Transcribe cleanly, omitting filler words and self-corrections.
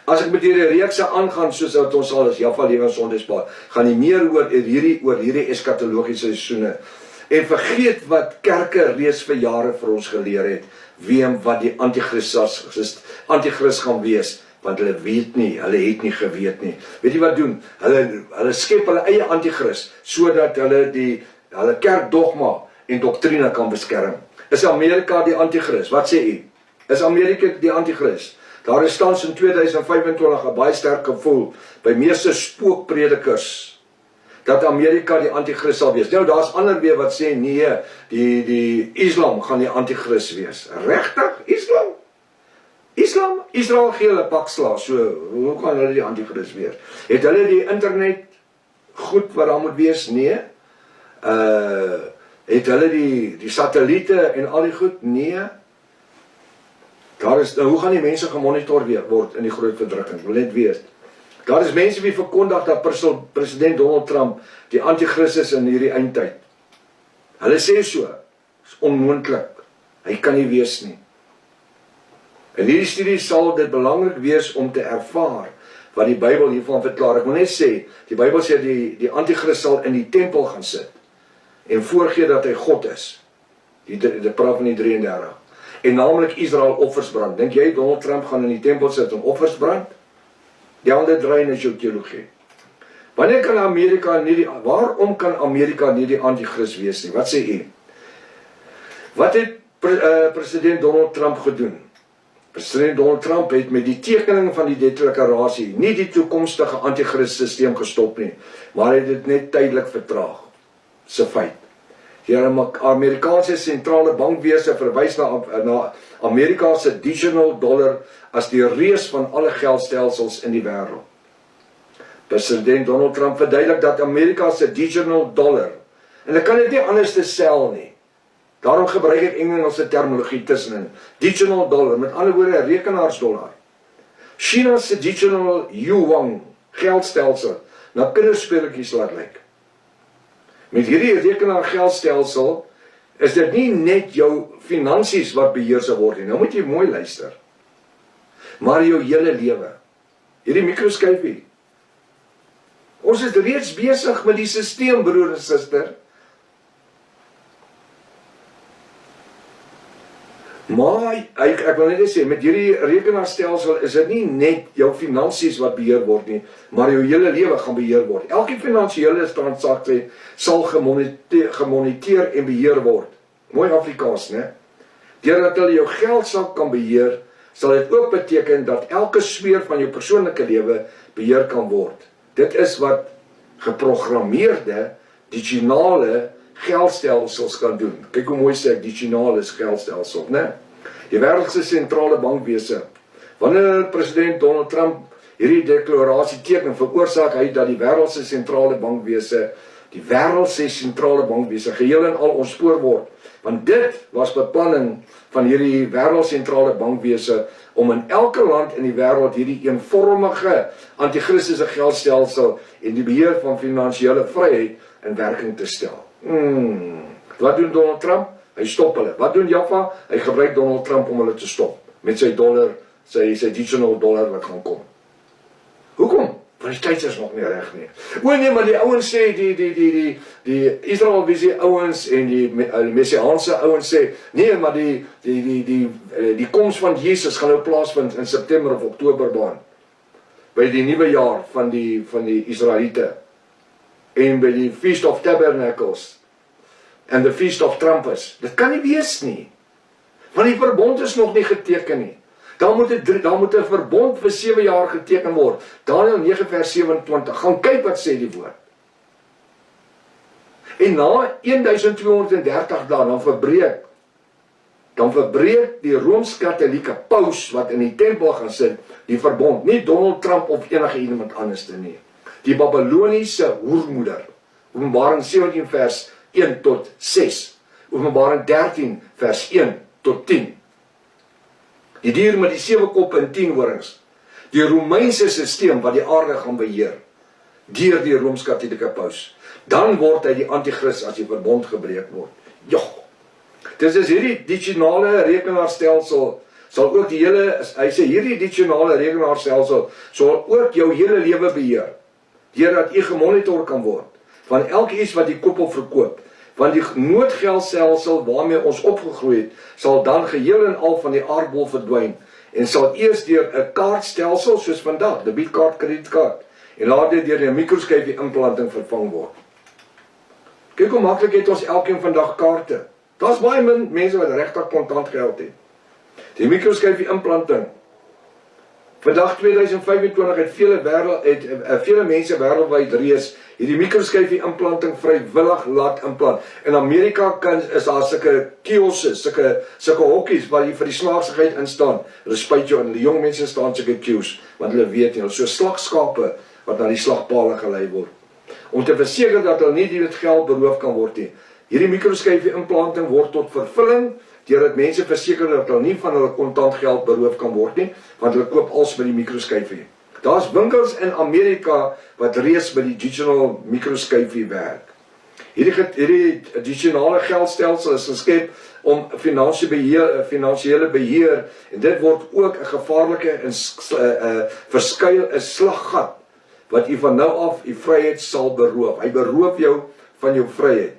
As ek met hierdie reekse aangaan, soos wat ons al is, Jaffa Lewens Sondagspaar, gaan nie meer oor hierdie eskatologiese seisoene, en vergeet wat kerke reeds vir jare vir ons geleer het, wie en wat die antichrist gaan wees, want hulle weet nie, hulle het nie geweet nie. Weet jy wat doen? Hulle skep hulle eie antichrist, sodat hulle hulle kerkdogma en doktrine kan beskerm. Is Amerika die antichrist? Wat sê u? Is Amerika die antichrist? Daar is tans in 2025 'n baie sterk gevoel by meeste spookpredikers dat Amerika die antichrist sal wees. Nou, daar's ander weer wat sê, nee, die Islam gaan die antichrist wees. Regtig? Islam? Israel gee hulle pakslaas, so, hoe gaan hulle die antichrist wees? Het hulle die internet goed wat daar moet wees? Nee. Het hulle die satelliete en al die goed? Nee. Hoe gaan die mense gemonitor word in die groot verdrukking? Wil net weet. Daar is mense wie verkondig dat president Donald Trump die antichrist is in hierdie eindtyd. Hulle sê so, is onmoontlik. Hy kan nie wees nie. In hierdie studie sal dit belangrik wees om te ervaar wat die Bybel hiervan verklaar. Ek wil net sê, die Bybel sê die antichrist sal in die tempel gaan sit en voorgee dat hy God is. Dit praat van die 33. En naamlik Israel offers brand. Dink jy Donald Trump gaan in die tempel sit en offers brand? Die ander drein is jou teologie. Waarom kan Amerika nie die antichrist wees nie? Wat sê u? Wat het president Donald Trump gedoen? President Donald Trump het met die tekening van die deklarasie nie die toekomstige antichrist systeem gestop nie, maar het dit net tydelik vertraag. Dis 'n feit. Die Amerikaanse sentrale bankwese verwys na Amerika se digital dollar as die reus van alle geldstelsels in die wêreld. President Donald Trump verduidelik dat Amerika se digital dollar, en ek kan dit nie anders te sel nie. Daarom gebruik ek Engelse terminologie tussenin. Digital dollar, met ander woorde rekenaarsdollar. China se digital yuan geldstelsel na kinderspeletjies laat lyk. Met hierdie rekenaar geldstelsel is dit nie net jou finansies wat beheer sal word nie. Nou moet jy mooi luister. Maar jou hele lewe. Hierdie mikroskyfie. Ons is reeds besig met die stelsel, broer en suster. Maar, ek wil net sê, met hierdie rekenaarstelsel is dit nie net jou finansies wat beheer word nie, maar jou hele lewe gaan beheer word. Elke finansiële transaksie sal gemoniteer en beheer word. Mooi Afrikaans, né? Deurdat hulle jou geldsak kan beheer, sal dit ook beteken dat elke sfeer van jou persoonlike lewe beheer kan word. Dit is wat geprogrammeerde, digitale geldstelsels kan doen. Kyk hoe mooi sê ek, digitale geldstelsel, né? Die wêreldse sentrale bankwese. Wanneer president Donald Trump hierdie deklarasie teken, veroorsaak hy dat die wêreldse sentrale bankwese, geheel en al ontspoor word. Want dit was beplanning van hierdie wêreldsentrale bankwese om in elke land in die wêreld hierdie eenvormige antichristiese geldstelsel en die beheer van finansiële vryheid in werking te stel. Wat doen Donald Trump? Hy stop hulle. Wat doen Jaffa? Hy gebruik Donald Trump om hulle te stop. Met sy dollar, sy digital dollar wat gaan kom. Hoekom? Want die tyd is nog nie reg nie. Nee, maar die ouens sê, die Israelvisie ouens en die Messiaanse ouens sê, nee, maar die koms van Jesus gaan nou plaasvind in September of Oktober baan. By die nuwe jaar van die Israeliete. En by die Feast of Tabernacles en the Feast of Trumpets. Dit kan nie wees nie. Want die verbond is nog nie geteken nie. Daar moet 'n verbond vir 7 jaar geteken word. Daniël 9 vers 27. Gaan kyk wat sê die woord. En na 1230 dae dan verbreek die Rooms-Katolieke paus wat in die tempel gaan sit, die verbond. Nie Donald Trump of enige iemand anders te nie. Die Babyloniese hoermoeder. Openbaring 17 vers 1 tot 6. Openbaring 13 vers 1 tot 10. Die dier met die 7 koppe en 10 horings. Die Romeinse sisteem wat die aarde gaan beheer. Deur die Rooms-Katolieke paus. Dan word hy die antichrist as die verbond gebreek word. Joh. Dit is hierdie digitale rekenaarstelsel sal ook die hele, hy sê hierdie digitonale rekenaarstelsel sal ook jou hele lewe beheer, deurdat u gemonitor kan word, van elke iets wat jy koop of verkoop, want die noodgeldstelsel waarmee ons opgegroei het, sal dan geheel en al van die aardbol verdwyn, en sal eers deur 'n kaartstelsel soos vandag, debietkaart, kredietkaart, en later deur 'n mikroskypie implanting vervang word. Kyk hoe maklik het ons elkeen vandag kaarte. Daar's baie min mense wat regtig kontant geld het. Die mikroskypie implanting. Vandag 2025 het vele mense wêreldwyd reeds hierdie mikroskypie implanting vrywillig laat implant. In Amerika is daar sulke kiosse, sulke hokkies waar jy vir die snaaksigheid instaan. Hulle spuit jou in, die jong mense staan sulke queues, want hulle weet nie, hulle so slagskape wat na die slagpale gelei word. Om te verseker dat hulle nie dit geld beroof kan word nie. Hierdie mikroskypie implanting word tot vervulling, deurdat mense verseker dat hulle nie van hulle kontant geld beroof kan word nie, want hulle koop als by die mikroskypie. Daar's winkels in Amerika wat reeds by die digital mikroskypie werk. Hierdie digitonale geldstelsel is geskep om finansiële beheer, en dit word ook 'n gevaarlike en verskuil 'n slaggat wat u van nou af u vryheid sal beroof. Hy beroof jou van jou vryheid.